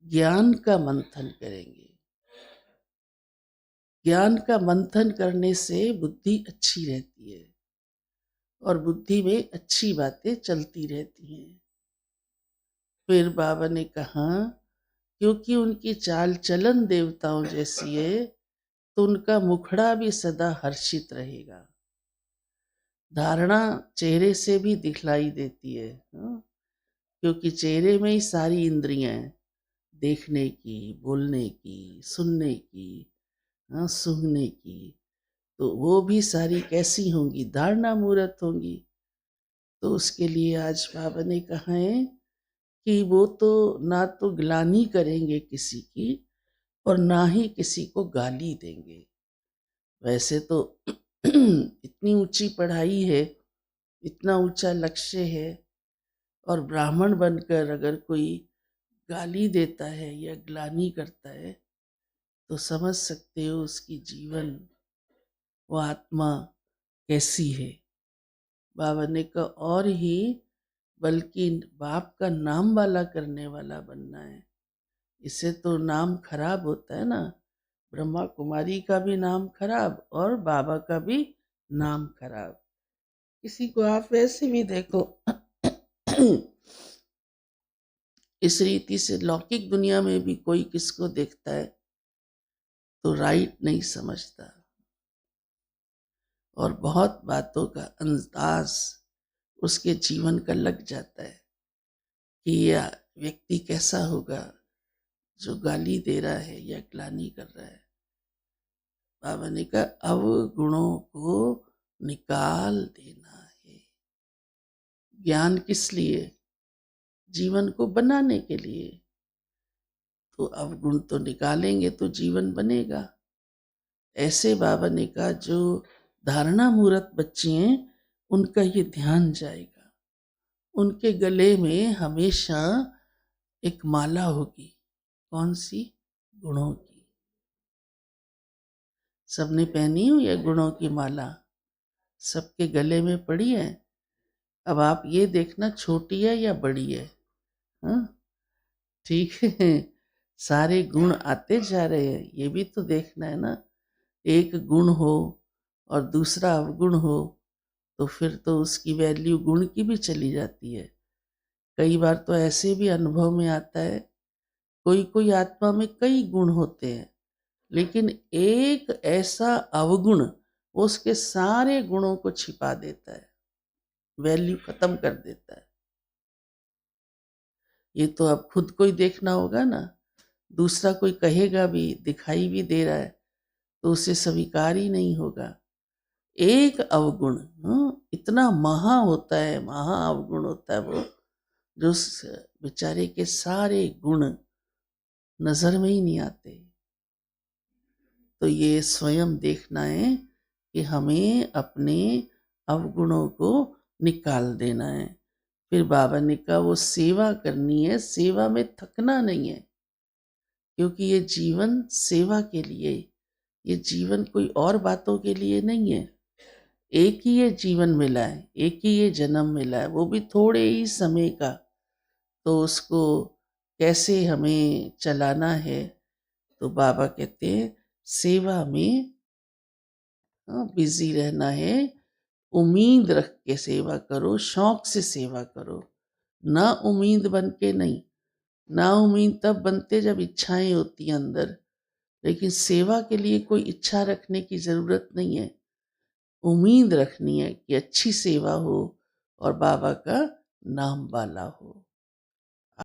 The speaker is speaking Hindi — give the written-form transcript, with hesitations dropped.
ज्ञान का मंथन करेंगे। ज्ञान का मंथन करने से बुद्धि अच्छी रहती है और बुद्धि में अच्छी बातें चलती रहती हैं। फिर बाबा ने कहा, क्योंकि उनकी चाल चलन देवताओं जैसी है, तो उनका मुखड़ा भी सदा हर्षित रहेगा। धारणा चेहरे से भी दिखलाई देती है, क्योंकि चेहरे में ही सारी इंद्रियां हैं, देखने की, बोलने की, सुनने की, सूंघने की। तो वो भी सारी कैसी होंगी? धारणा मूर्त होंगी। तो उसके लिए आज बाबा ने कहा है कि वो तो ना तो ग्लानि करेंगे किसी की और ना ही किसी को गाली देंगे। वैसे तो इतनी ऊंची पढ़ाई है, इतना ऊंचा लक्ष्य है, और ब्राह्मण बनकर अगर कोई गाली देता है या ग्लानि करता है तो समझ सकते हो उसकी जीवन, वो आत्मा कैसी है। बाबा ने कहा और ही बल्कि बाप का नाम वाला करने वाला बनना है। इससे तो नाम खराब होता है ना, ब्रह्मा कुमारी का भी नाम खराब और बाबा का भी नाम खराब। किसी को आप वैसे भी देखो इस रीति से लौकिक दुनिया में भी कोई किसको देखता है तो राइट नहीं समझता, और बहुत बातों का अंदाज उसके जीवन का लग जाता है कि यह व्यक्ति कैसा होगा जो गाली दे रहा है या ग्लानि कर रहा है। बाबा ने कहा अवगुणों को निकाल देना है। ज्ञान किस लिए? जीवन को बनाने के लिए। तो अवगुण तो निकालेंगे तो जीवन बनेगा। ऐसे बाबा ने कहा जो धारणा मूर्त बच्चे हैं उनका ये ध्यान जाएगा। उनके गले में हमेशा एक माला होगी। कौन सी? गुणों की। सबने पहनी हो या गुणों की माला? सबके गले में पड़ी है। अब आप ये देखना छोटी है या बड़ी है, हाँ? ठीक है, सारे गुण आते जा रहे हैं, ये भी तो देखना है ना। एक गुण हो और दूसरा अवगुण हो तो फिर तो उसकी वैल्यू गुण की भी चली जाती है। कई बार तो ऐसे भी अनुभव में आता है, कोई कोई आत्मा में कई गुण होते हैं, लेकिन एक ऐसा अवगुण उसके सारे गुणों को छिपा देता है, वैल्यू खत्म कर देता है। ये तो अब खुद को ही देखना होगा ना। दूसरा कोई कहेगा भी, दिखाई भी दे रहा है तो उसे स्वीकार ही नहीं होगा। एक अवगुण इतना महा होता है, महा अवगुण होता है वो, जो उस बेचारे के सारे गुण नजर में ही नहीं आते। तो ये स्वयं देखना है कि हमें अपने अवगुणों को निकाल देना है। फिर बाबा ने कहा वो सेवा करनी है, सेवा में थकना नहीं है, क्योंकि ये जीवन सेवा के लिए, ये जीवन कोई और बातों के लिए नहीं है। एक ही ये जीवन मिला है, एक ही ये जन्म मिला है, वो भी थोड़े ही समय का। तो उसको कैसे हमें चलाना है? तो बाबा कहते हैं सेवा में बिजी रहना है। उम्मीद रख के सेवा करो, शौक से सेवा करो, ना उम्मीद बन के नहीं। ना उम्मीद तब बनते जब इच्छाएं होती हैं अंदर, लेकिन सेवा के लिए कोई इच्छा रखने की जरूरत नहीं है। उम्मीद रखनी है कि अच्छी सेवा हो और बाबा का नाम वाला हो।